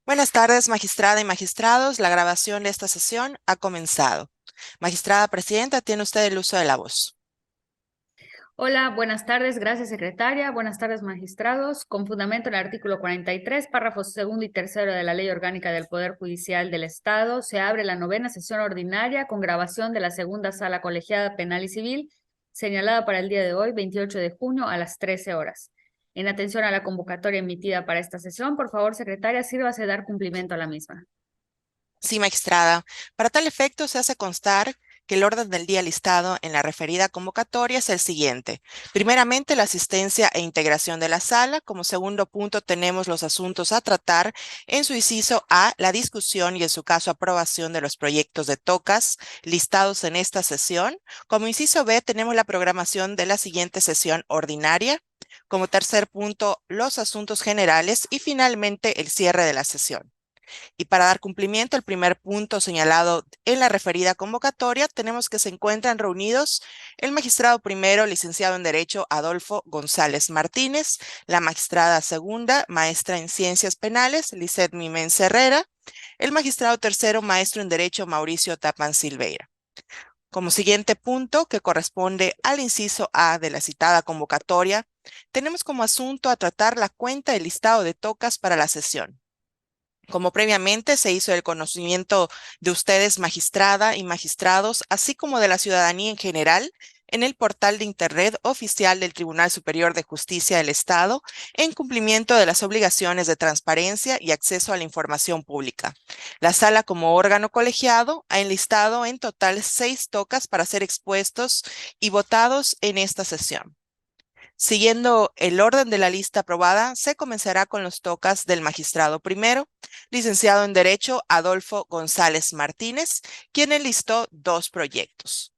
Buenas tardes, magistrada y magistrados. La grabación de esta sesión ha comenzado. Magistrada presidenta, tiene usted el uso de la voz. Hola, buenas tardes. Gracias, secretaria. Buenas tardes, magistrados. Con fundamento en el artículo 43, párrafos segundo y tercero de la Ley Orgánica del Poder Judicial del Estado, se abre la novena sesión ordinaria con grabación de la segunda sala colegiada penal y civil, señalada para el día de hoy, 28 de junio, a las 13 horas. En atención a la convocatoria emitida para esta sesión, por favor, secretaria, sírvase dar cumplimiento a la misma. Sí, magistrada. Para tal efecto, se hace constar que el orden del día listado en la referida convocatoria es el siguiente. Primeramente, la asistencia e integración de la sala. Como segundo punto, tenemos los asuntos a tratar. En su inciso A, la discusión y en su caso aprobación de los proyectos de tocas listados en esta sesión. Como inciso B, tenemos la programación de la siguiente sesión ordinaria. Como tercer punto, los asuntos generales y finalmente el cierre de la sesión. Y para dar cumplimiento al primer punto señalado en la referida convocatoria, tenemos que se encuentran reunidos el magistrado primero, licenciado en Derecho Adolfo González Martínez, la magistrada segunda, maestra en Ciencias Penales, Lisset Mimens Herrera, el magistrado tercero, maestro en Derecho Mauricio Tapan Silveira. Como siguiente punto, que corresponde al inciso A de la citada convocatoria, tenemos como asunto a tratar la cuenta del listado de tocas para la sesión. Como previamente se hizo el conocimiento de ustedes, magistrada y magistrados, así como de la ciudadanía en general, en el portal de Internet oficial del Tribunal Superior de Justicia del Estado, en cumplimiento de las obligaciones de transparencia y acceso a la información pública. La sala, como órgano colegiado, ha enlistado en total 6 tocas para ser expuestos y votados en esta sesión. Siguiendo el orden de la lista aprobada, se comenzará con los tocas del magistrado primero, licenciado en Derecho Adolfo González Martínez, quien enlistó 2 proyectos.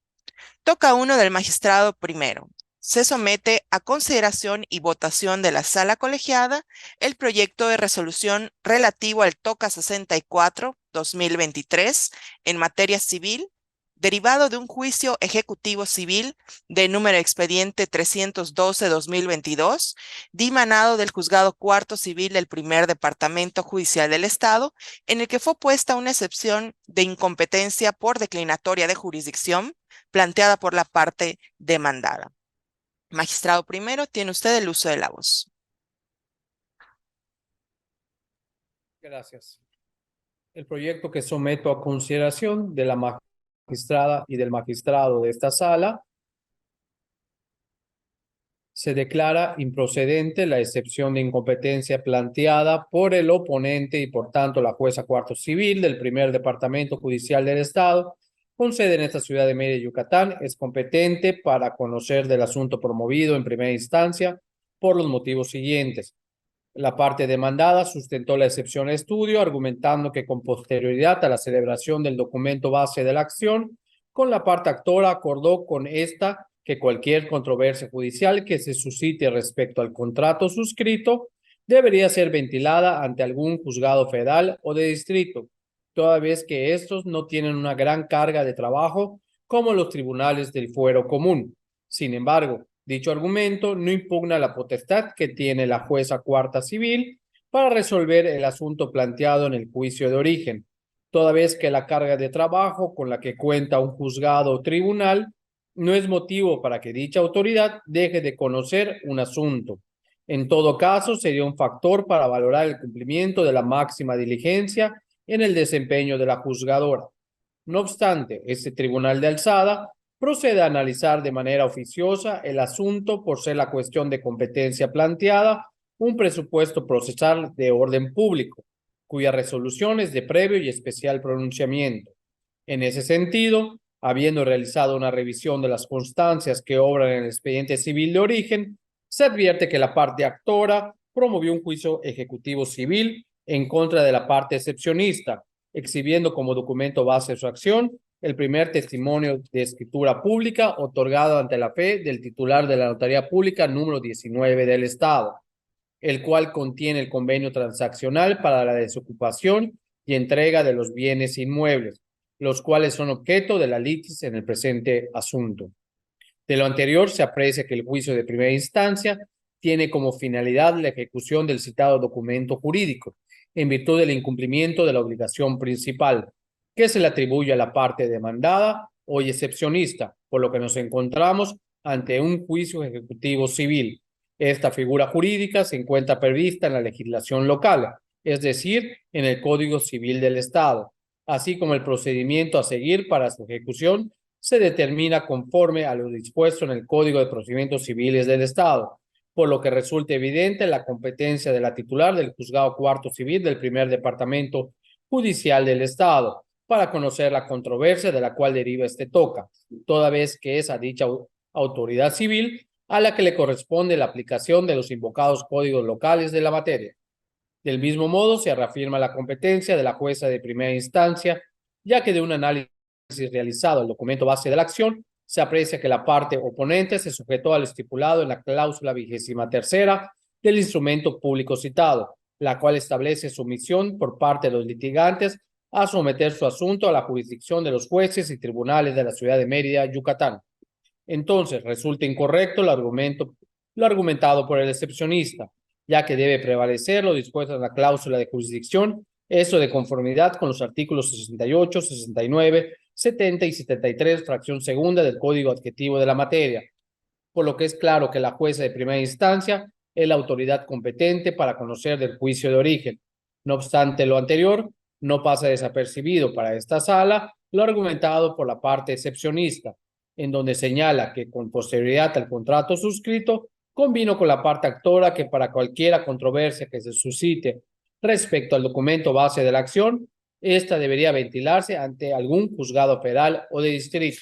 Toca 1 del magistrado primero. Se somete a consideración y votación de la sala colegiada el proyecto de resolución relativo al toca 64-2023 en materia civil, derivado de un juicio ejecutivo civil de número expediente 312-2022, dimanado del Juzgado Cuarto Civil del Primer Departamento Judicial del Estado, en el que fue puesta una excepción de incompetencia por declinatoria de jurisdicción planteada por la parte demandada. Magistrado primero, tiene usted el uso de la voz. Gracias. El proyecto que someto a consideración de la magistrada y del magistrado de esta sala se declara improcedente la excepción de incompetencia planteada por el oponente y por tanto la jueza cuarto civil del primer departamento judicial del Estado, con sede en esta ciudad de Mérida, Yucatán, es competente para conocer del asunto promovido en primera instancia por los motivos siguientes. La parte demandada sustentó la excepción a estudio, argumentando que con posterioridad a la celebración del documento base de la acción, con la parte actora acordó con esta que cualquier controversia judicial que se suscite respecto al contrato suscrito debería ser ventilada ante algún juzgado federal o de distrito, toda vez que estos no tienen una gran carga de trabajo como los tribunales del fuero común. Sin embargo, dicho argumento no impugna la potestad que tiene la jueza cuarta civil para resolver el asunto planteado en el juicio de origen, toda vez que la carga de trabajo con la que cuenta un juzgado o tribunal no es motivo para que dicha autoridad deje de conocer un asunto. En todo caso, sería un factor para valorar el cumplimiento de la máxima diligencia en el desempeño de la juzgadora. No obstante, este tribunal de alzada procede a analizar de manera oficiosa el asunto por ser la cuestión de competencia planteada un presupuesto procesal de orden público, cuya resolución es de previo y especial pronunciamiento. En ese sentido, habiendo realizado una revisión de las constancias que obran en el expediente civil de origen, se advierte que la parte actora promovió un juicio ejecutivo civil en contra de la parte excepcionista, exhibiendo como documento base de su acción el primer testimonio de escritura pública otorgado ante la fe del titular de la Notaría Pública número 19 del Estado, el cual contiene el convenio transaccional para la desocupación y entrega de los bienes inmuebles, los cuales son objeto de la litis en el presente asunto. De lo anterior se aprecia que el juicio de primera instancia tiene como finalidad la ejecución del citado documento jurídico en virtud del incumplimiento de la obligación principal, que se le atribuye a la parte demandada o excepcionista, por lo que nos encontramos ante un juicio ejecutivo civil. Esta figura jurídica se encuentra prevista en la legislación local, es decir, en el Código Civil del Estado, así como el procedimiento a seguir para su ejecución se determina conforme a lo dispuesto en el Código de Procedimientos Civiles del Estado, por lo que resulta evidente la competencia de la titular del Juzgado Cuarto Civil del Primer Departamento Judicial del Estado para conocer la controversia de la cual deriva este toca, toda vez que es a dicha autoridad civil a la que le corresponde la aplicación de los invocados códigos locales de la materia. Del mismo modo, se reafirma la competencia de la jueza de primera instancia, ya que de un análisis realizado al documento base de la acción, se aprecia que la parte oponente se sujetó al estipulado en la cláusula 23ª del instrumento público citado, la cual establece sumisión por parte de los litigantes a someter su asunto a la jurisdicción de los jueces y tribunales de la ciudad de Mérida, Yucatán. Entonces, resulta incorrecto lo argumentado por el excepcionista, ya que debe prevalecer lo dispuesto en la cláusula de jurisdicción, eso de conformidad con los artículos 68, 69, 70 y 73, fracción segunda del Código Adjetivo de la materia, por lo que es claro que la jueza de primera instancia es la autoridad competente para conocer del juicio de origen. No obstante lo anterior, no pasa desapercibido para esta sala lo argumentado por la parte excepcionista, en donde señala que con posterioridad al contrato suscrito, convino con la parte actora que para cualquiera controversia que se suscite respecto al documento base de la acción, esta debería ventilarse ante algún juzgado federal o de distrito.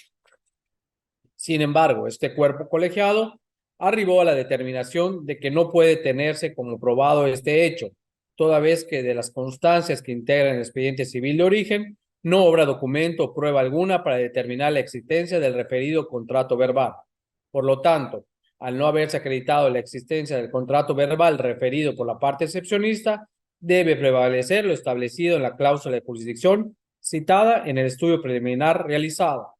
Sin embargo, este cuerpo colegiado arribó a la determinación de que no puede tenerse como probado este hecho, toda vez que de las constancias que integran el expediente civil de origen, no obra documento o prueba alguna para determinar la existencia del referido contrato verbal. Por lo tanto, al no haberse acreditado la existencia del contrato verbal referido por la parte excepcionista, debe prevalecer lo establecido en la cláusula de jurisdicción citada en el estudio preliminar realizado.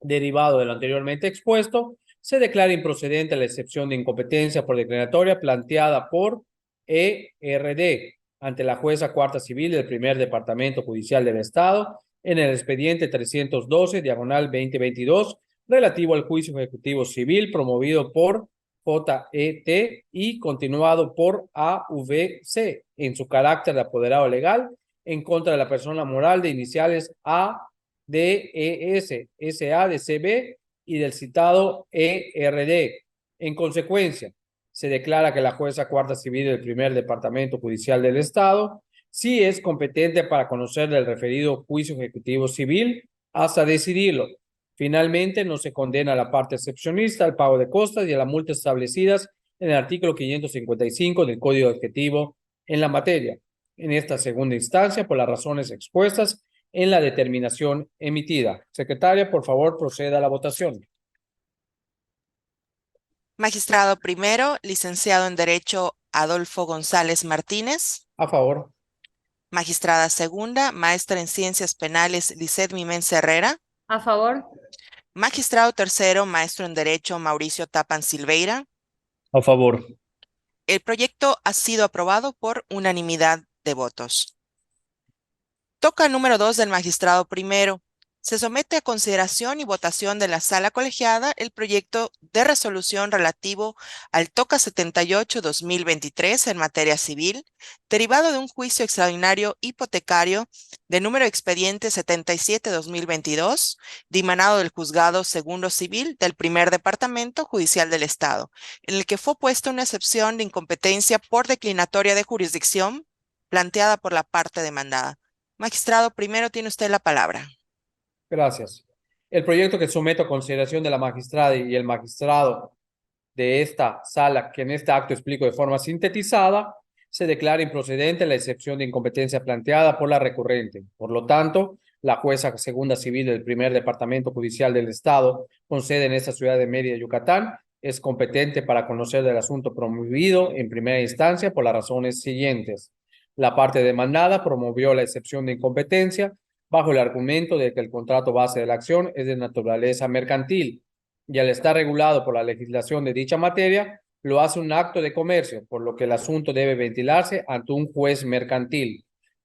Derivado de lo anteriormente expuesto, se declara improcedente la excepción de incompetencia por declaratoria planteada por ERD ante la jueza cuarta civil del primer departamento judicial del Estado en el expediente 312, diagonal 2022, relativo al juicio ejecutivo civil promovido por JET y continuado por AVC en su carácter de apoderado legal en contra de la persona moral de iniciales A, DES, SA de CB y del citado ERD. En consecuencia, se declara que la jueza cuarta civil del primer departamento judicial del Estado sí es competente para conocer del referido juicio ejecutivo civil hasta decidirlo. Finalmente, no se condena a la parte excepcionista al pago de costas y a las multas establecidas en el artículo 555 del Código Adjetivo en la materia. En esta segunda instancia, por las razones expuestas en la determinación emitida. Secretaria, por favor, proceda a la votación. Magistrado primero, licenciado en Derecho Adolfo González Martínez. A favor. Magistrada segunda, maestra en Ciencias Penales Lisset Mimense Herrera. A favor. Magistrado tercero, maestro en Derecho Mauricio Tapan Silveira. A favor. El proyecto ha sido aprobado por unanimidad de votos. Toca número 2 del magistrado primero. Se somete a consideración y votación de la sala colegiada el proyecto de resolución relativo al TOCA 78-2023 en materia civil, derivado de un juicio extraordinario hipotecario de número expediente 77-2022, dimanado del Juzgado Segundo Civil del Primer Departamento Judicial del Estado, en el que fue puesta una excepción de incompetencia por declinatoria de jurisdicción planteada por la parte demandada. Magistrado, primero tiene usted la palabra. Gracias. El proyecto que someto a consideración de la magistrada y el magistrado de esta sala, que en este acto explico de forma sintetizada, se declara improcedente la excepción de incompetencia planteada por la recurrente. Por lo tanto, la jueza segunda civil del primer departamento judicial del Estado, con sede en esta ciudad de Mérida, Yucatán, es competente para conocer del asunto promovido en primera instancia por las razones siguientes. La parte demandada promovió la excepción de incompetencia bajo el argumento de que el contrato base de la acción es de naturaleza mercantil y al estar regulado por la legislación de dicha materia, lo hace un acto de comercio, por lo que el asunto debe ventilarse ante un juez mercantil.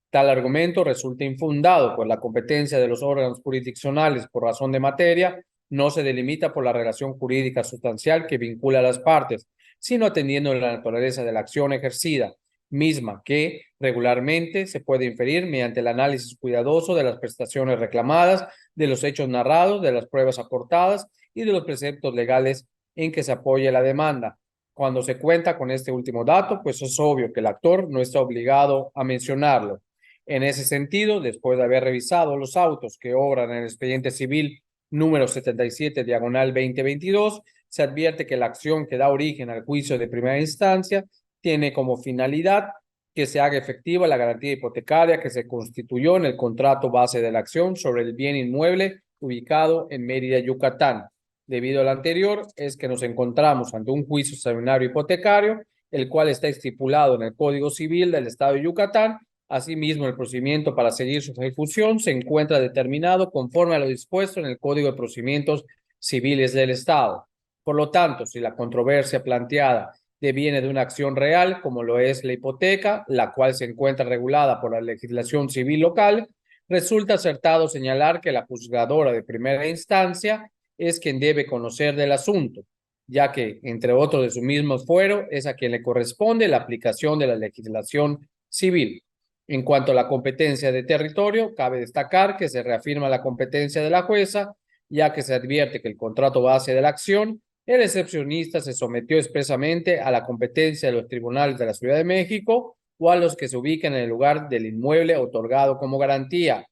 Tal argumento resulta infundado, pues la competencia de los órganos jurisdiccionales por razón de materia no se delimita por la relación jurídica sustancial que vincula a las partes, sino atendiendo la naturaleza de la acción ejercida, misma que regularmente se puede inferir mediante el análisis cuidadoso de las prestaciones reclamadas, de los hechos narrados, de las pruebas aportadas y de los preceptos legales en que se apoya la demanda. Cuando se cuenta con este último dato, pues es obvio que el actor no está obligado a mencionarlo. En ese sentido, después de haber revisado los autos que obran en el expediente civil número 77, diagonal 2022, se advierte que la acción que da origen al juicio de primera instancia tiene como finalidad que se haga efectiva la garantía hipotecaria que se constituyó en el contrato base de la acción sobre el bien inmueble ubicado en Mérida, Yucatán. Debido al anterior, es que nos encontramos ante un juicio extraordinario hipotecario, el cual está estipulado en el Código Civil del Estado de Yucatán. Asimismo, el procedimiento para seguir su ejecución se encuentra determinado conforme a lo dispuesto en el Código de Procedimientos Civiles del Estado. Por lo tanto, si la controversia planteada deviene de una acción real, como lo es la hipoteca, la cual se encuentra regulada por la legislación civil local, resulta acertado señalar que la juzgadora de primera instancia es quien debe conocer del asunto, ya que, entre otros de su mismo fuero, es a quien le corresponde la aplicación de la legislación civil. En cuanto a la competencia de territorio, cabe destacar que se reafirma la competencia de la jueza, ya que se advierte que el contrato base de la acción, el excepcionista se sometió expresamente a la competencia de los tribunales de la Ciudad de México o a los que se ubican en el lugar del inmueble otorgado como garantía,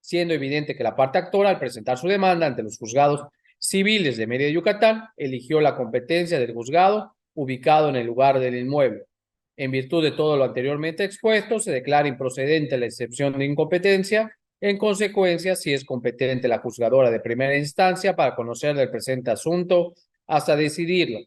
siendo evidente que la parte actora, al presentar su demanda ante los juzgados civiles de Mérida, Yucatán, eligió la competencia del juzgado ubicado en el lugar del inmueble. En virtud de todo lo anteriormente expuesto, se declara improcedente la excepción de incompetencia. En consecuencia, si es competente la juzgadora de primera instancia para conocer del presente asunto hasta decidirlo.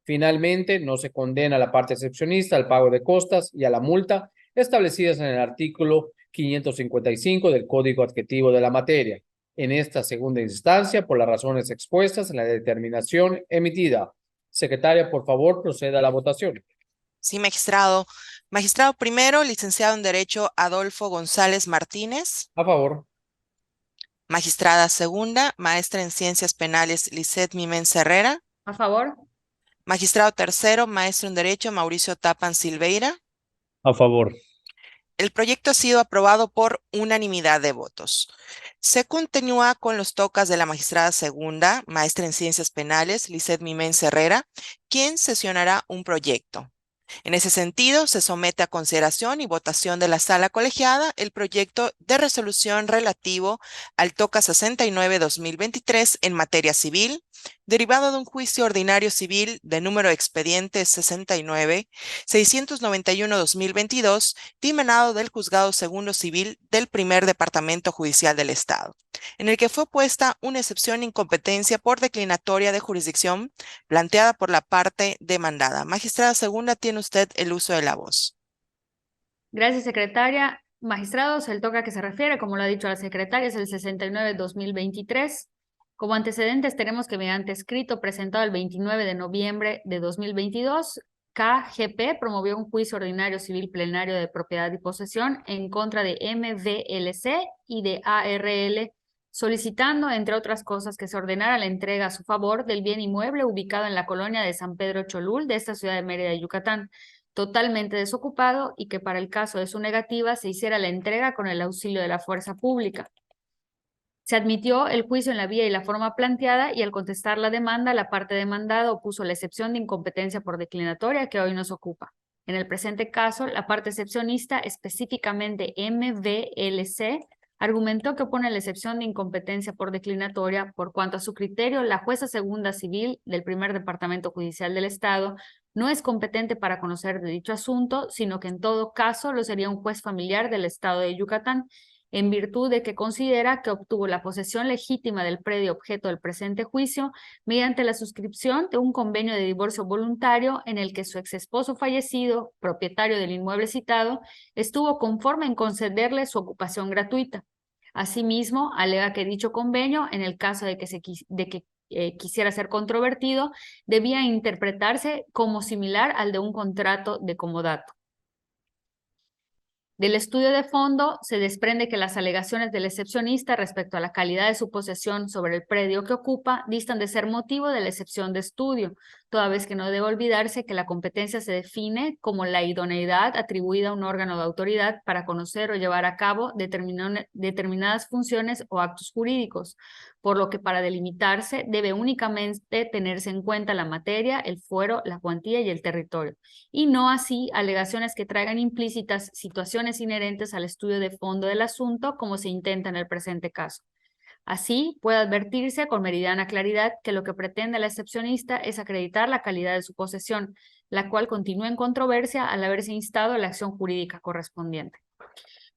Finalmente, no se condena a la parte excepcionista al pago de costas y a la multa establecidas en el artículo 555 del Código Adjetivo de la materia. En esta segunda instancia, por las razones expuestas en la determinación emitida. Secretaria, por favor, proceda a la votación. Sí, magistrado. Magistrado primero, licenciado en Derecho Adolfo González Martínez. A favor. Magistrada segunda, maestra en Ciencias Penales Lisset Mimens Herrera. A favor. Magistrado tercero, maestro en Derecho Mauricio Tapan Silveira. A favor. El proyecto ha sido aprobado por unanimidad de votos. Se continúa con los tocas de la magistrada segunda, maestra en Ciencias Penales Lisset Mimens Herrera, quien sesionará un proyecto. En ese sentido, se somete a consideración y votación de la sala colegiada el proyecto de resolución relativo al TOCA 69-2023 en materia civil, derivado de un juicio ordinario civil de número de expediente 69-691-2022, dimenado del Juzgado Segundo Civil del Primer Departamento Judicial del Estado, en el que fue puesta una excepción de incompetencia por declinatoria de jurisdicción planteada por la parte demandada. Magistrada segunda, tiene usted el uso de la voz. Gracias, secretaria. Magistrados, el TOCA que se refiere, como lo ha dicho la secretaria, es el 69-2023. Como antecedentes tenemos que mediante escrito presentado el 29 de noviembre de 2022, KGP promovió un juicio ordinario civil plenario de propiedad y posesión en contra de MVLC y de ARL, solicitando, entre otras cosas, que se ordenara la entrega a su favor del bien inmueble ubicado en la colonia de San Pedro Cholul de esta ciudad de Mérida, Yucatán, totalmente desocupado, y que para el caso de su negativa se hiciera la entrega con el auxilio de la fuerza pública. Se admitió el juicio en la vía y la forma planteada, y al contestar la demanda, la parte demandada opuso la excepción de incompetencia por declinatoria que hoy nos ocupa. En el presente caso, la parte excepcionista, específicamente MVLC, argumentó que opone la excepción de incompetencia por declinatoria por cuanto a su criterio la jueza segunda civil del Primer Departamento Judicial del Estado no es competente para conocer de dicho asunto, sino que en todo caso lo sería un juez familiar del Estado de Yucatán, en virtud de que considera que obtuvo la posesión legítima del predio objeto del presente juicio mediante la suscripción de un convenio de divorcio voluntario en el que su exesposo fallecido, propietario del inmueble citado, estuvo conforme en concederle su ocupación gratuita. Asimismo, alega que dicho convenio, en el caso de que quisiera ser controvertido, debía interpretarse como similar al de un contrato de comodato. Del estudio de fondo se desprende que las alegaciones del excepcionista respecto a la calidad de su posesión sobre el predio que ocupa distan de ser motivo de la excepción de estudio, toda vez que no debe olvidarse que la competencia se define como la idoneidad atribuida a un órgano de autoridad para conocer o llevar a cabo determinadas funciones o actos jurídicos, por lo que para delimitarse debe únicamente tenerse en cuenta la materia, el fuero, la cuantía y el territorio, y no así alegaciones que traigan implícitas situaciones inherentes al estudio de fondo del asunto, como se intenta en el presente caso. Así, puede advertirse con meridiana claridad que lo que pretende el excepcionista es acreditar la calidad de su posesión, la cual continúa en controversia al haberse instado a la acción jurídica correspondiente.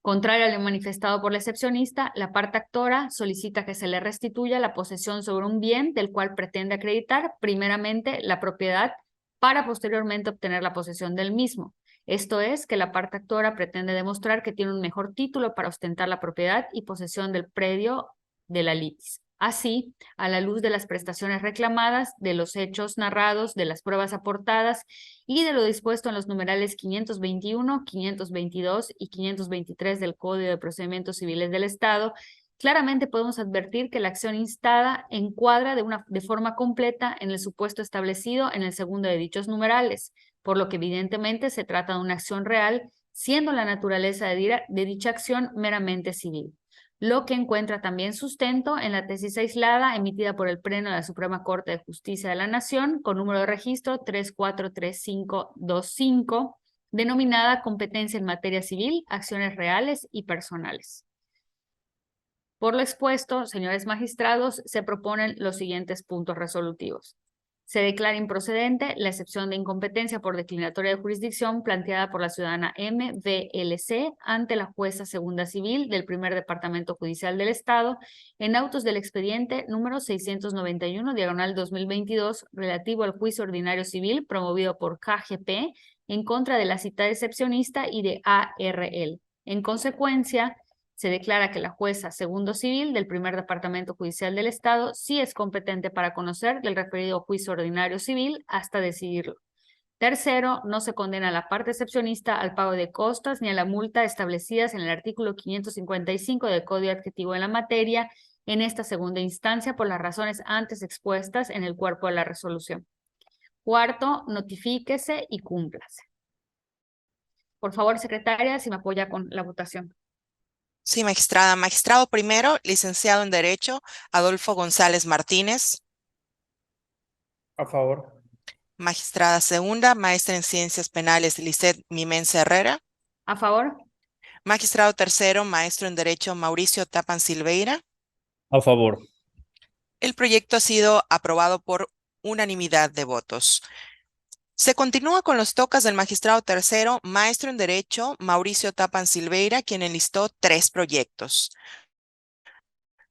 Contrario a lo manifestado por el excepcionista, la parte actora solicita que se le restituya la posesión sobre un bien del cual pretende acreditar primeramente la propiedad para posteriormente obtener la posesión del mismo. Esto es, que la parte actora pretende demostrar que tiene un mejor título para ostentar la propiedad y posesión del predio de la litis. Así, a la luz de las prestaciones reclamadas, de los hechos narrados, de las pruebas aportadas y de lo dispuesto en los numerales 521, 522 y 523 del Código de Procedimientos Civiles del Estado, claramente podemos advertir que la acción instada encuadra de forma completa en el supuesto establecido en el segundo de dichos numerales, por lo que evidentemente se trata de una acción real, siendo la naturaleza de dicha acción meramente civil, lo que encuentra también sustento en la tesis aislada emitida por el Pleno de la Suprema Corte de Justicia de la Nación, con número de registro 343525, denominada Competencia en Materia Civil, Acciones Reales y Personales. Por lo expuesto, señores magistrados, se proponen los siguientes puntos resolutivos. Se declara improcedente la excepción de incompetencia por declinatoria de jurisdicción planteada por la ciudadana MVLC ante la jueza segunda civil del primer departamento judicial del Estado en autos del expediente número 691/2022 relativo al juicio ordinario civil promovido por KGP en contra de la citada excepcionista y de ARL. En consecuencia, se declara que la jueza segundo civil del primer departamento judicial del Estado sí es competente para conocer del referido juicio ordinario civil hasta decidirlo. Tercero, no se condena a la parte excepcionista al pago de costas ni a la multa establecidas en el artículo 555 del Código Adjetivo en la materia en esta segunda instancia por las razones antes expuestas en el cuerpo de la resolución. Cuarto, notifíquese y cúmplase. Por favor, secretaria, si me apoya con la votación. Sí, magistrada. Magistrado primero, licenciado en Derecho, Adolfo González Martínez. A favor. Magistrada segunda, maestra en Ciencias Penales, Lisset Mimense Herrera. A favor. Magistrado tercero, maestro en Derecho, Mauricio Tapan Silveira. A favor. El proyecto ha sido aprobado por unanimidad de votos. Se continúa con los tocas del magistrado tercero, maestro en Derecho, Mauricio Tapan Silveira, quien enlistó 3 proyectos.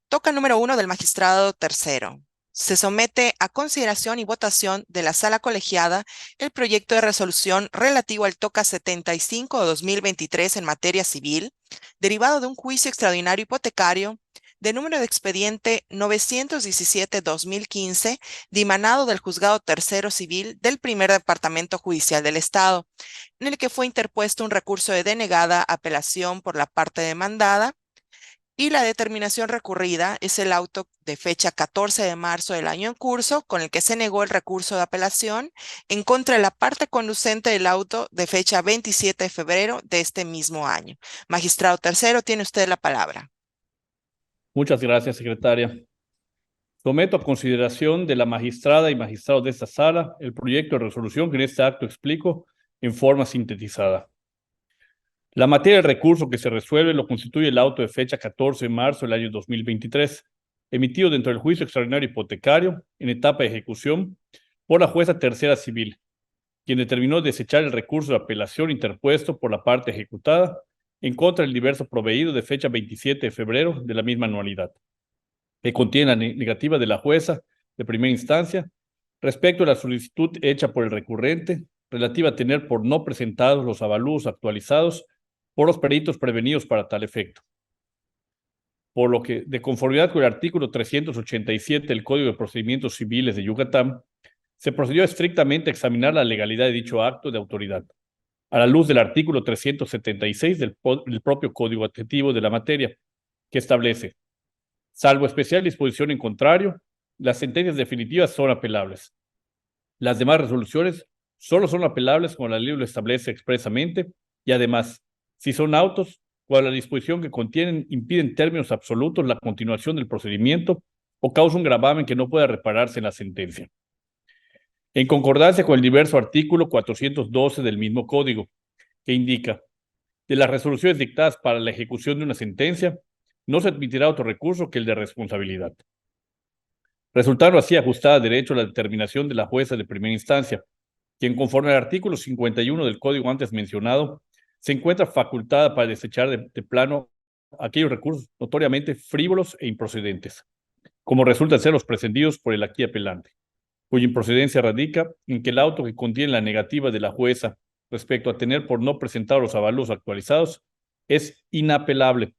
Toca número 1 del magistrado tercero. Se somete a consideración y votación de la sala colegiada el proyecto de resolución relativo al toca 75/2023 en materia civil, derivado de un juicio extraordinario hipotecario de número de expediente 917/2015, dimanado del Juzgado Tercero Civil del Primer Departamento Judicial del Estado, en el que fue interpuesto un recurso de denegada apelación por la parte demandada, y la determinación recurrida es el auto de fecha 14 de marzo del año en curso, con el que se negó el recurso de apelación en contra de la parte conducente del auto de fecha 27 de febrero de este mismo año. Magistrado tercero, tiene usted la palabra. Muchas gracias, secretaria. Someto a consideración de la magistrada y magistrados de esta sala el proyecto de resolución que en este acto explico en forma sintetizada. La materia del recurso que se resuelve lo constituye el auto de fecha 14 de marzo del año 2023, emitido dentro del juicio extraordinario hipotecario en etapa de ejecución por la jueza tercera civil, quien determinó desechar el recurso de apelación interpuesto por la parte ejecutada en contra del diverso proveído de fecha 27 de febrero de la misma anualidad, que contiene la negativa de la jueza de primera instancia respecto a la solicitud hecha por el recurrente relativa a tener por no presentados los avalúos actualizados por los peritos prevenidos para tal efecto. por lo que, de conformidad con el artículo 387 del Código de Procedimientos Civiles de Yucatán, se procedió estrictamente a examinar la legalidad de dicho acto de autoridad, a la luz del artículo 376 del propio Código Adjetivo de la materia, que establece: salvo especial disposición en contrario, las sentencias definitivas son apelables. Las demás resoluciones solo son apelables cuando la ley lo establece expresamente y, además, si son autos, cuando la disposición que contienen impide en términos absolutos la continuación del procedimiento o causa un gravamen que no pueda repararse en la sentencia. En concordancia con el diverso artículo 412 del mismo código, que indica: de las resoluciones dictadas para la ejecución de una sentencia, no se admitirá otro recurso que el de responsabilidad. Resultando así ajustada a derecho la determinación de la jueza de primera instancia, quien, conforme al artículo 51 del código antes mencionado, se encuentra facultada para desechar de plano aquellos recursos notoriamente frívolos e improcedentes, como resultan ser los prescindidos por el aquí apelante, cuya improcedencia radica en que el auto que contiene la negativa de la jueza respecto a tener por no presentar los avalos actualizados es inapelable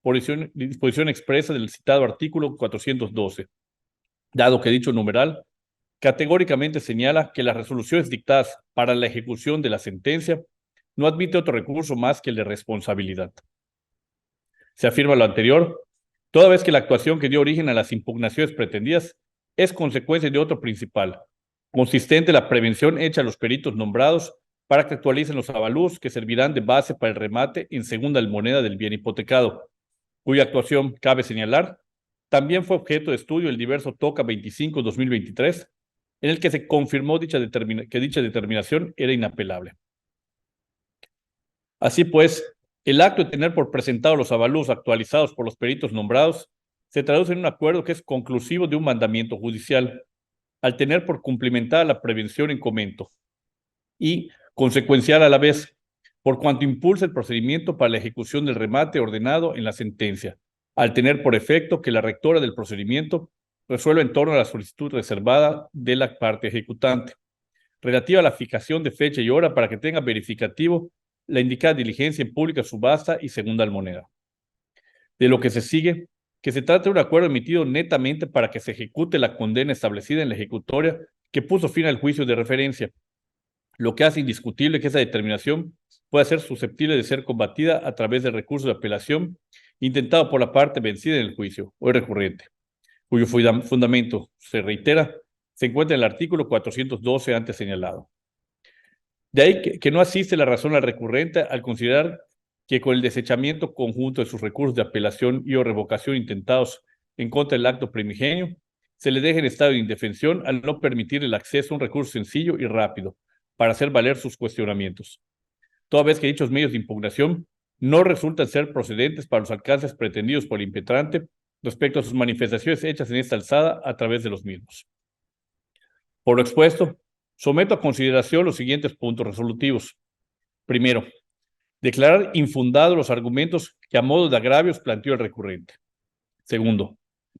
por disposición expresa del citado artículo 412, dado que dicho numeral categóricamente señala que las resoluciones dictadas para la ejecución de la sentencia no admite otro recurso más que el de responsabilidad. Se afirma lo anterior, toda vez que la actuación que dio origen a las impugnaciones pretendidas es consecuencia de otro principal, consistente en la prevención hecha a los peritos nombrados para que actualicen los avalúos que servirán de base para el remate en segunda moneda del bien hipotecado, cuya actuación, cabe señalar, también fue objeto de estudio el diverso TOCA 25-2023, en el que se confirmó que dicha determinación era inapelable. Así pues, el acto de tener por presentado los avalúos actualizados por los peritos nombrados se traduce en un acuerdo que es conclusivo de un mandamiento judicial, al tener por cumplimentada la prevención en comento y consecuencial a la vez, por cuanto impulsa el procedimiento para la ejecución del remate ordenado en la sentencia, al tener por efecto que la rectora del procedimiento resuelva en torno a la solicitud reservada de la parte ejecutante, relativa a la fijación de fecha y hora para que tenga verificativo la indicada diligencia en pública subasta y segunda almoneda. De lo que se sigue, que se trata de un acuerdo emitido netamente para que se ejecute la condena establecida en la ejecutoria que puso fin al juicio de referencia, lo que hace indiscutible que esa determinación pueda ser susceptible de ser combatida a través del recurso de apelación intentado por la parte vencida en el juicio, o recurrente, cuyo fundamento, se reitera, se encuentra en el artículo 412 antes señalado. De ahí que no asiste la razón al recurrente al considerar que con el desechamiento conjunto de sus recursos de apelación y o revocación intentados en contra del acto primigenio, se le deja en estado de indefensión al no permitir el acceso a un recurso sencillo y rápido para hacer valer sus cuestionamientos, toda vez que dichos medios de impugnación no resultan ser procedentes para los alcances pretendidos por el impetrante respecto a sus manifestaciones hechas en esta alzada a través de los mismos. Por lo expuesto, someto a consideración los siguientes puntos resolutivos. Primero, declarar infundados los argumentos que a modo de agravios planteó el recurrente. Segundo,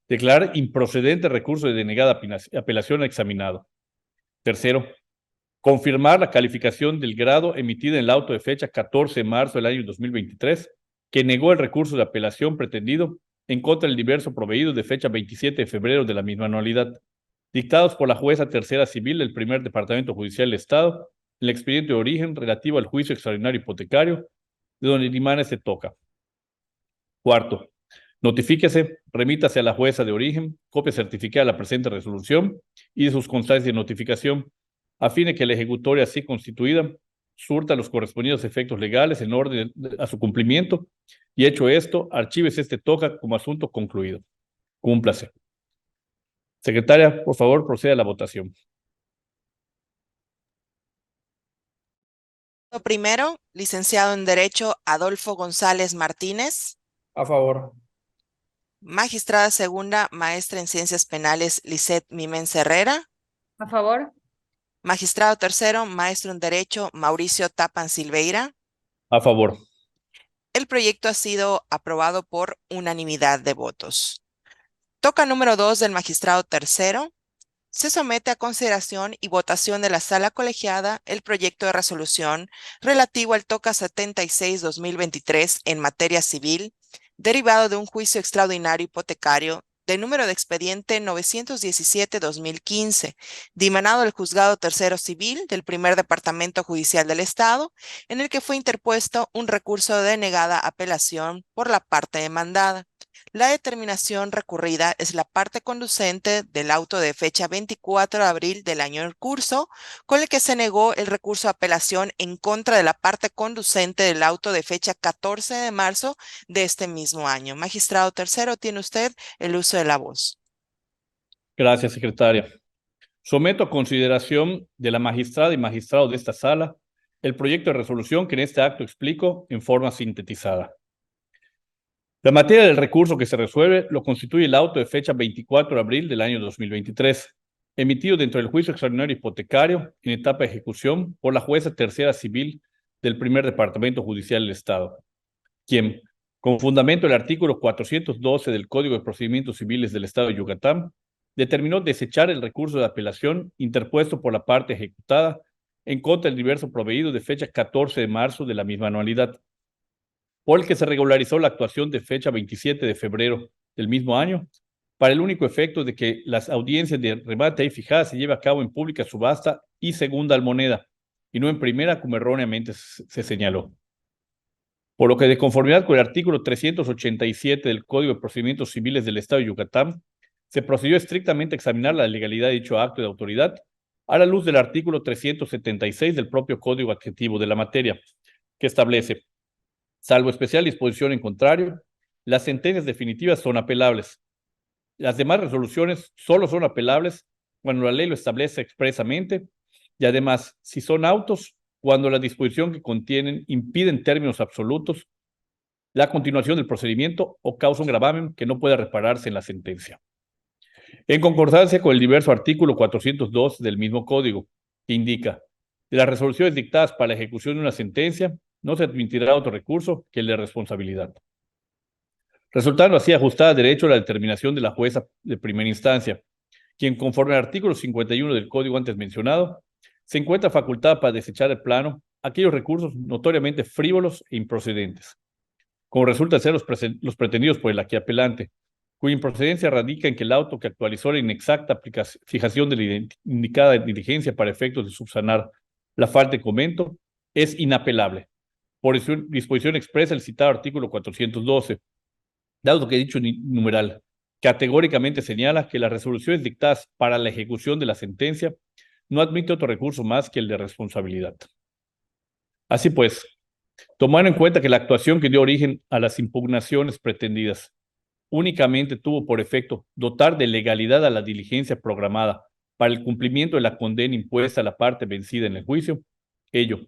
declarar improcedente el recurso de denegada apelación al examinado. Tercero, confirmar la calificación del grado emitida en el auto de fecha 14 de marzo del año 2023, que negó el recurso de apelación pretendido en contra del diverso proveído de fecha 27 de febrero de la misma anualidad, dictados por la jueza tercera civil del primer departamento judicial del Estado, el expediente de origen relativo al juicio extraordinario hipotecario, de donde dimane se toca. Cuarto, notifíquese, remítase a la jueza de origen, copia certificada de la presente resolución y de sus constancias de notificación, a fin de que la ejecutoria así constituida surta los correspondientes efectos legales en orden a su cumplimiento, y hecho esto, archívese este TOCA como asunto concluido. Cúmplase. Secretaria, por favor, proceda a la votación. Primero, licenciado en Derecho Adolfo González Martínez. A favor. Magistrada segunda, maestra en Ciencias Penales, Lisset Mimens Herrera. A favor. Magistrado tercero, maestro en Derecho, Mauricio Tapan Silveira. A favor. El proyecto ha sido aprobado por unanimidad de votos. Toca número 2 del magistrado tercero. Se somete a consideración y votación de la sala colegiada el proyecto de resolución relativo al TOCA 76-2023 en materia civil, derivado de un juicio extraordinario hipotecario de número de expediente 917-2015, dimanado del Juzgado Tercero Civil del Primer Departamento Judicial del Estado, en el que fue interpuesto un recurso de denegada apelación por la parte demandada. La determinación recurrida es la parte conducente del auto de fecha 24 de abril del año en curso, con el que se negó el recurso de apelación en contra de la parte conducente del auto de fecha 14 de marzo de este mismo año. Magistrado tercero, tiene usted el uso de la voz. Gracias, secretaria. Someto a consideración de la magistrada y magistrado de esta sala el proyecto de resolución que en este acto explico en forma sintetizada. La materia del recurso que se resuelve lo constituye el auto de fecha 24 de abril del año 2023, emitido dentro del juicio extraordinario hipotecario en etapa de ejecución por la jueza tercera civil del Primer Departamento Judicial del Estado, quien, con fundamento del artículo 412 del Código de Procedimientos Civiles del Estado de Yucatán, determinó desechar el recurso de apelación interpuesto por la parte ejecutada en contra del diverso proveído de fecha 14 de marzo de la misma anualidad, por el que se regularizó la actuación de fecha 27 de febrero del mismo año, para el único efecto de que las audiencias de remate ahí fijadas se lleve a cabo en pública subasta y segunda almoneda, y no en primera como erróneamente se señaló. Por lo que, de conformidad con el artículo 387 del Código de Procedimientos Civiles del Estado de Yucatán, se procedió estrictamente a examinar la legalidad de dicho acto de autoridad a la luz del artículo 376 del propio Código Adjetivo de la materia, que establece: salvo especial disposición en contrario, las sentencias definitivas son apelables. Las demás resoluciones solo son apelables cuando la ley lo establece expresamente, y además, si son autos, cuando la disposición que contienen impide en términos absolutos la continuación del procedimiento o causa un gravamen que no pueda repararse en la sentencia. En concordancia con el diverso artículo 402 del mismo código, que indica: de las resoluciones dictadas para la ejecución de una sentencia, no se admitirá otro recurso que el de responsabilidad, resultando así ajustada a derecho la determinación de la jueza de primera instancia, quien, conforme al artículo 51 del código antes mencionado, se encuentra facultada para desechar de plano aquellos recursos notoriamente frívolos e improcedentes, como resulta ser los pretendidos por el aquí apelante, cuya improcedencia radica en que el auto que actualizó la inexacta fijación de la indicada diligencia para efectos de subsanar la falta de comento es inapelable, por disposición expresa del citado artículo 412, dado que dicho numeral categóricamente señala que las resoluciones dictadas para la ejecución de la sentencia no admite otro recurso más que el de responsabilidad. Así pues, tomando en cuenta que la actuación que dio origen a las impugnaciones pretendidas únicamente tuvo por efecto dotar de legalidad a la diligencia programada para el cumplimiento de la condena impuesta a la parte vencida en el juicio, ello,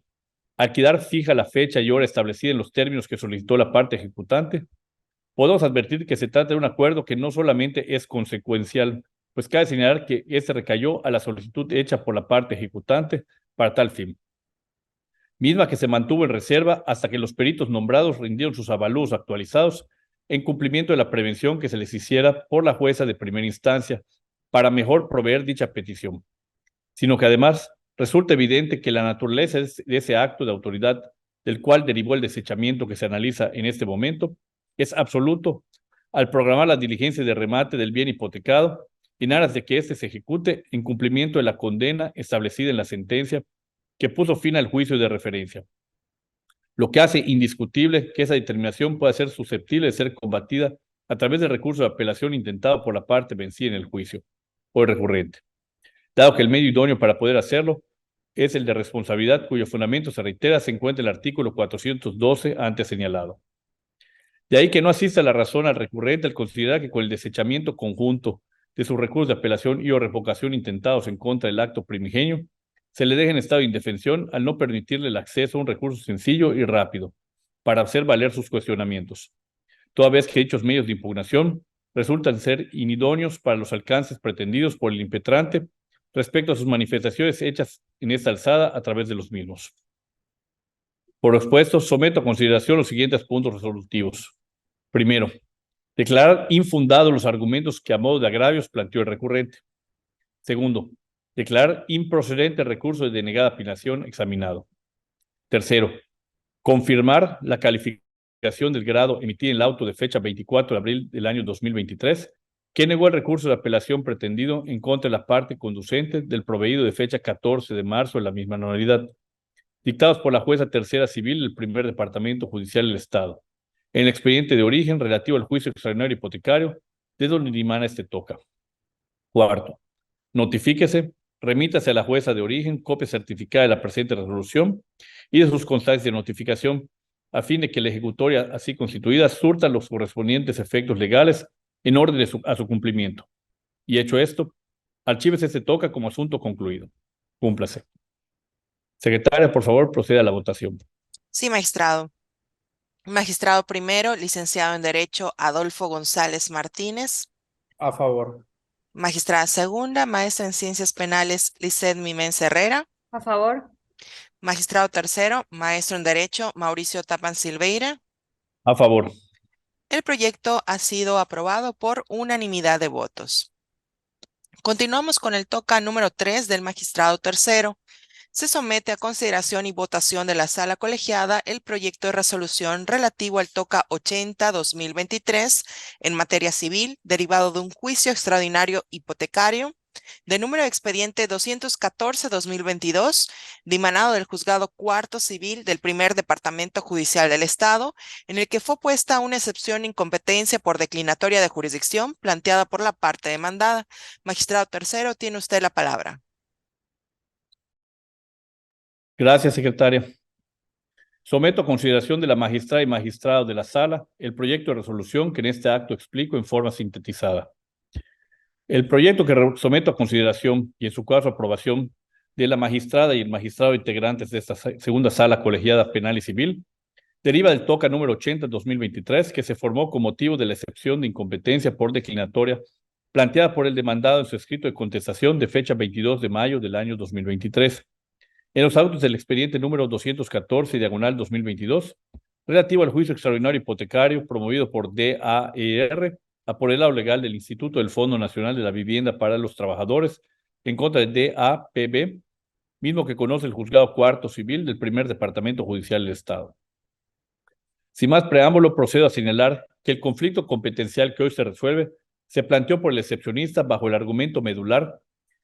al quedar fija la fecha y hora establecida en los términos que solicitó la parte ejecutante, podemos advertir que se trata de un acuerdo que no solamente es consecuencial, pues cabe señalar que este recayó a la solicitud hecha por la parte ejecutante para tal fin, misma que se mantuvo en reserva hasta que los peritos nombrados rindieron sus avalúos actualizados en cumplimiento de la prevención que se les hiciera por la jueza de primera instancia para mejor proveer dicha petición, sino que además resulta evidente que la naturaleza de ese acto de autoridad del cual derivó el desechamiento que se analiza en este momento es absoluto al programar las diligencias de remate del bien hipotecado en aras de que éste se ejecute en cumplimiento de la condena establecida en la sentencia que puso fin al juicio de referencia, lo que hace indiscutible que esa determinación pueda ser susceptible de ser combatida a través del recurso de apelación intentado por la parte vencida en el juicio o el recurrente, dado que el medio idóneo para poder hacerlo es el de responsabilidad, cuyo fundamento, se reitera, se encuentra en el artículo 412 antes señalado. De ahí que no asista la razón al recurrente al considerar que con el desechamiento conjunto de sus recursos de apelación y o revocación intentados en contra del acto primigenio, se le deja en estado de indefensión al no permitirle el acceso a un recurso sencillo y rápido para hacer valer sus cuestionamientos, toda vez que dichos medios de impugnación resultan ser inidóneos para los alcances pretendidos por el impetrante respecto a sus manifestaciones hechas en esta alzada a través de los mismos. Por lo expuesto, someto a consideración los siguientes puntos resolutivos. Primero, declarar infundados los argumentos que a modo de agravios planteó el recurrente. Segundo, declarar improcedente el recurso de denegada apelación examinado. Tercero, confirmar la calificación calificación del grado emitida en el auto de fecha 24 de abril del año 2023, que negó el recurso de apelación pretendido en contra de la parte conducente del proveído de fecha 14 de marzo de la misma anualidad, dictados por la jueza tercera civil del primer departamento judicial del Estado, en el expediente de origen relativo al juicio extraordinario hipotecario, de donde dimana este toca. Cuarto, notifíquese, remítase a la jueza de origen copia certificada de la presente resolución y de sus constancias de notificación, a fin de que la ejecutoria así constituida surta los correspondientes efectos legales en orden a su cumplimiento. Y hecho esto, archívese este toca como asunto concluido. Cúmplase. Secretaria, por favor, proceda a la votación. Sí, magistrado. Magistrado primero, licenciado en Derecho Adolfo González Martínez. A favor. Magistrada segunda, maestra en Ciencias Penales, Lisset Mimens Herrera. A favor. Magistrado tercero, maestro en Derecho, Mauricio Tapan Silveira. A favor. El proyecto ha sido aprobado por unanimidad de votos. Continuamos con el toca número 3 del magistrado tercero. Se somete a consideración y votación de la sala colegiada el proyecto de resolución relativo al toca 80-2023 en materia civil, derivado de un juicio extraordinario hipotecario, de número de expediente 214-2022, dimanado del Juzgado Cuarto Civil del Primer Departamento Judicial del Estado, en el que fue puesta una excepción de incompetencia por declinatoria de jurisdicción planteada por la parte demandada. Magistrado tercero, tiene usted la palabra. Gracias, secretaria. Someto a consideración de la magistrada y magistrado de la sala el proyecto de resolución que en este acto explico en forma sintetizada. El proyecto que someto a consideración y en su caso aprobación de la magistrada y el magistrado integrantes de esta segunda sala colegiada penal y civil deriva del toca número 80-2023 que se formó con motivo de la excepción de incompetencia por declinatoria planteada por el demandado en su escrito de contestación de fecha 22 de mayo del año 2023. En los autos del expediente número 214/2022, relativo al juicio extraordinario hipotecario promovido por DAER, apoderado legal del Instituto del Fondo Nacional de la Vivienda para los Trabajadores, en contra de DAPB, mismo que conoce el Juzgado Cuarto Civil del Primer Departamento Judicial del Estado. Sin más preámbulo, procedo a señalar que el conflicto competencial que hoy se resuelve se planteó por el excepcionista bajo el argumento medular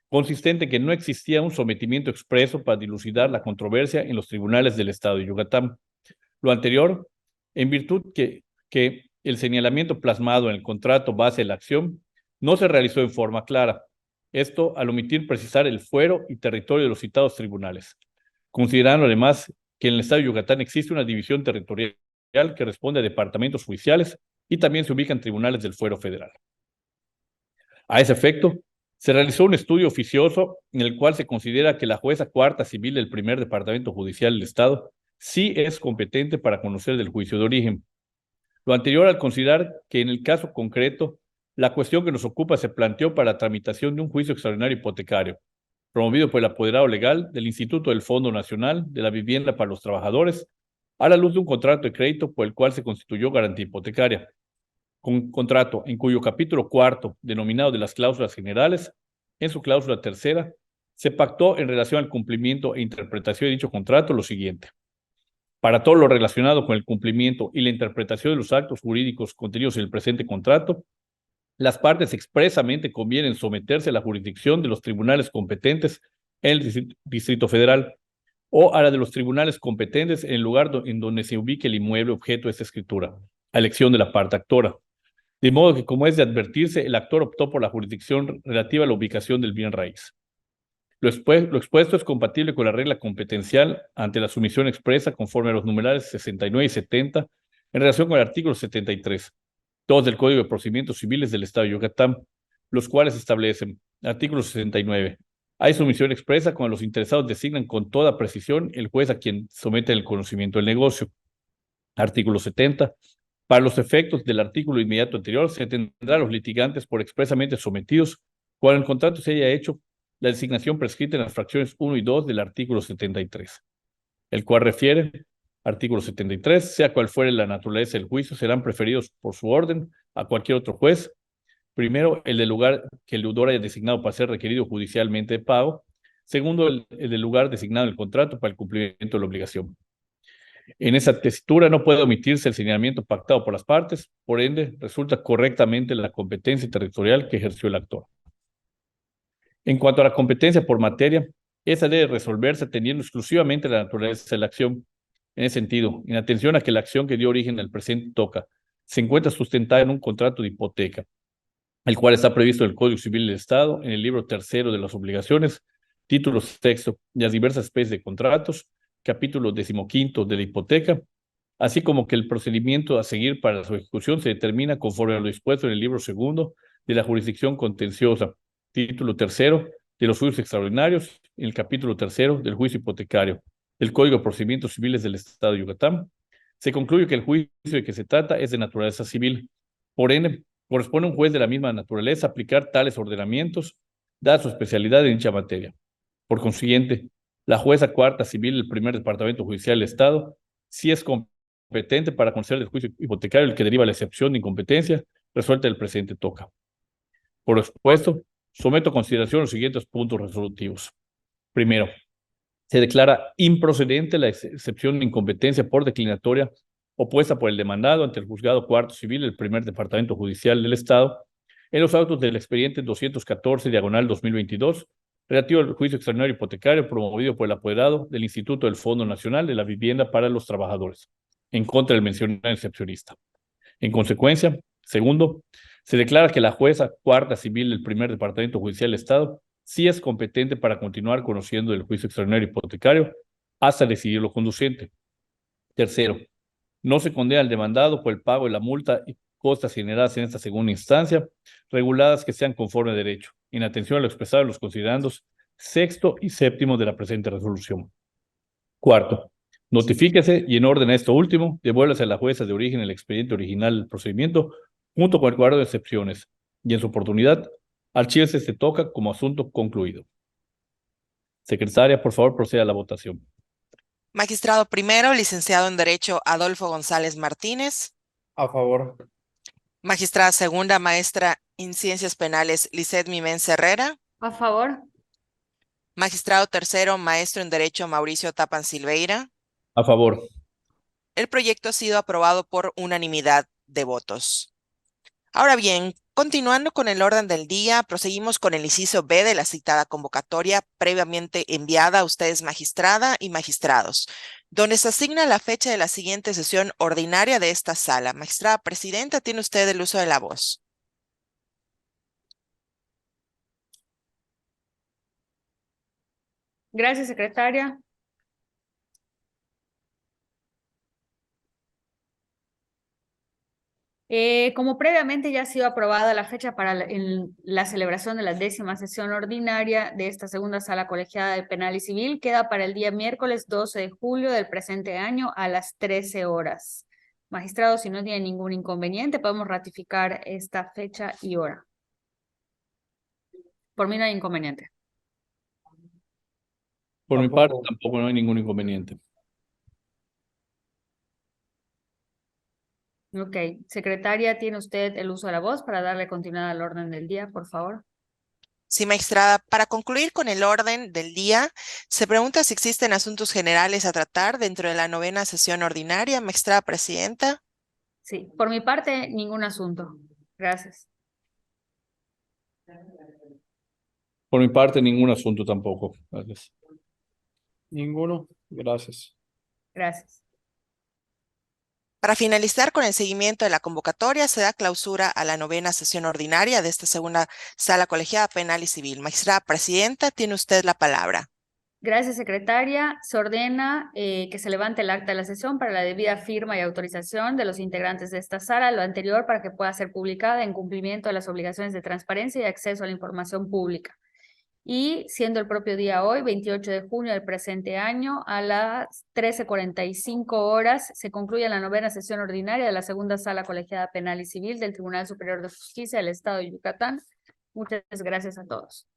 consistente en que no existía un sometimiento expreso para dilucidar la controversia en los tribunales del Estado de Yucatán. Lo anterior, en virtud que el señalamiento plasmado en el contrato base de la acción no se realizó en forma clara. Esto al omitir precisar el fuero y territorio de los citados tribunales, considerando además que en el Estado de Yucatán existe una división territorial que responde a departamentos judiciales y también se ubican tribunales del fuero federal. A ese efecto, se realizó un estudio oficioso en el cual se considera que la jueza cuarta civil del primer departamento judicial del Estado sí es competente para conocer del juicio de origen. Lo anterior al considerar que en el caso concreto, la cuestión que nos ocupa se planteó para la tramitación de un juicio extraordinario hipotecario, promovido por el apoderado legal del Instituto del Fondo Nacional de la Vivienda para los Trabajadores, a la luz de un contrato de crédito por el cual se constituyó garantía hipotecaria. Con contrato en cuyo capítulo cuarto, denominado de las cláusulas generales, en su cláusula tercera, se pactó en relación al cumplimiento e interpretación de dicho contrato lo siguiente. Para todo lo relacionado con el cumplimiento y la interpretación de los actos jurídicos contenidos en el presente contrato, las partes expresamente convienen someterse a la jurisdicción de los tribunales competentes en el Distrito Federal o a la de los tribunales competentes en el lugar en donde se ubique el inmueble objeto de esta escritura, a elección de la parte actora. De modo que, como es de advertirse, el actor optó por la jurisdicción relativa a la ubicación del bien raíz. Lo expuesto es compatible con la regla competencial ante la sumisión expresa conforme a los numerales 69 y 70 en relación con el artículo 73, todos del Código de Procedimientos Civiles del Estado de Yucatán, los cuales establecen, artículo 69, hay sumisión expresa cuando los interesados designan con toda precisión el juez a quien someten el conocimiento del negocio. Artículo 70, para los efectos del artículo inmediato anterior, se tendrá a los litigantes por expresamente sometidos cuando el contrato se haya hecho la designación prescrita en las fracciones 1 y 2 del artículo 73, el cual refiere, artículo 73, sea cual fuere la naturaleza del juicio, serán preferidos por su orden a cualquier otro juez. Primero, el del lugar que el deudor haya designado para ser requerido judicialmente de pago. Segundo, el del lugar designado en el contrato para el cumplimiento de la obligación. En esa tesitura no puede omitirse el señalamiento pactado por las partes, por ende, resulta correctamente la competencia territorial que ejerció el actor. En cuanto a la competencia por materia, esa debe resolverse atendiendo exclusivamente la naturaleza de la acción. En ese sentido, en atención a que la acción que dio origen al presente toca se encuentra sustentada en un contrato de hipoteca, el cual está previsto en el Código Civil del Estado, en el libro tercero de las obligaciones, título sexto, y las diversas especies de contratos, capítulo 15 de la hipoteca, así como que el procedimiento a seguir para su ejecución se determina conforme a lo dispuesto en el libro segundo de la jurisdicción contenciosa, título tercero de los juicios extraordinarios, en el capítulo tercero del juicio hipotecario del Código de Procedimientos Civiles del Estado de Yucatán. Se concluye que el juicio de que se trata es de naturaleza civil. Por ende, corresponde a un juez de la misma naturaleza aplicar tales ordenamientos, dada su especialidad en dicha materia. Por consiguiente, la jueza cuarta civil del primer departamento judicial del Estado sí es competente para conocer el juicio hipotecario el que deriva la excepción de incompetencia resuelta del presente toca. Por lo expuesto, someto a consideración los siguientes puntos resolutivos. Primero, se declara improcedente la excepción de incompetencia por declinatoria opuesta por el demandado ante el juzgado cuarto civil del primer departamento judicial del Estado en los autos del expediente 214/2022 relativo al juicio extraordinario hipotecario promovido por el apoderado del Instituto del Fondo Nacional de la Vivienda para los Trabajadores, en contra del mencionado excepcionista. En consecuencia, segundo, se declara que la jueza cuarta civil del primer departamento judicial del Estado sí es competente para continuar conociendo el juicio extraordinario hipotecario hasta decidir lo conducente. Tercero, no se condena al demandado por el pago de la multa y costas generadas en esta segunda instancia, reguladas que sean conforme a derecho, en atención a lo expresado en los considerandos sexto y séptimo de la presente resolución. Cuarto, notifíquese y en orden a esto último, devuélvase a la jueza de origen el expediente original del procedimiento junto con el cuadro de excepciones y en su oportunidad, archívese se toca como asunto concluido. Secretaria, por favor, proceda a la votación. Magistrado primero, licenciado en Derecho Adolfo González Martínez. A favor. Magistrada segunda, maestra en Ciencias Penales, Lisset Mimens Herrera. A favor. Magistrado tercero, maestro en Derecho, Mauricio Tapan Silveira. A favor. El proyecto ha sido aprobado por unanimidad de votos. Ahora bien, continuando con el orden del día, proseguimos con el inciso B de la citada convocatoria previamente enviada a ustedes, magistrada y magistrados, donde se asigna la fecha de la siguiente sesión ordinaria de esta sala. Magistrada presidenta, tiene usted el uso de la voz. Gracias, secretaria. Como previamente ya ha sido aprobada la fecha para la celebración de la 10ª sesión ordinaria de esta segunda sala colegiada de Penal y Civil, queda para el día miércoles 12 de julio del presente año a las 13 horas. Magistrado, si no tiene ningún inconveniente, podemos ratificar esta fecha y hora. Por mí no hay inconveniente. Por mi parte, tampoco no hay ningún inconveniente. Ok. Secretaria, ¿tiene usted el uso de la voz para darle continuidad al orden del día, por favor? Sí, magistrada, para concluir con el orden del día, se pregunta si existen asuntos generales a tratar dentro de la 9ª sesión ordinaria. Magistrada presidenta. Sí, por mi parte, ningún asunto. Gracias. Por mi parte, ningún asunto tampoco. Gracias. Ninguno. Gracias. Gracias. Para finalizar con el seguimiento de la convocatoria, se da clausura a la 9ª sesión ordinaria de esta segunda sala colegiada penal y civil. Magistrada presidenta, tiene usted la palabra. Gracias, secretaria. Se ordena que se levante el acta de la sesión para la debida firma y autorización de los integrantes de esta sala, lo anterior para que pueda ser publicada en cumplimiento de las obligaciones de transparencia y acceso a la información pública. Y siendo el propio día hoy, 28 de junio del presente año, a las 13:45 horas, se concluye la 9ª sesión ordinaria de la segunda sala colegiada penal y civil del Tribunal Superior de Justicia del Estado de Yucatán. Muchas gracias a todos.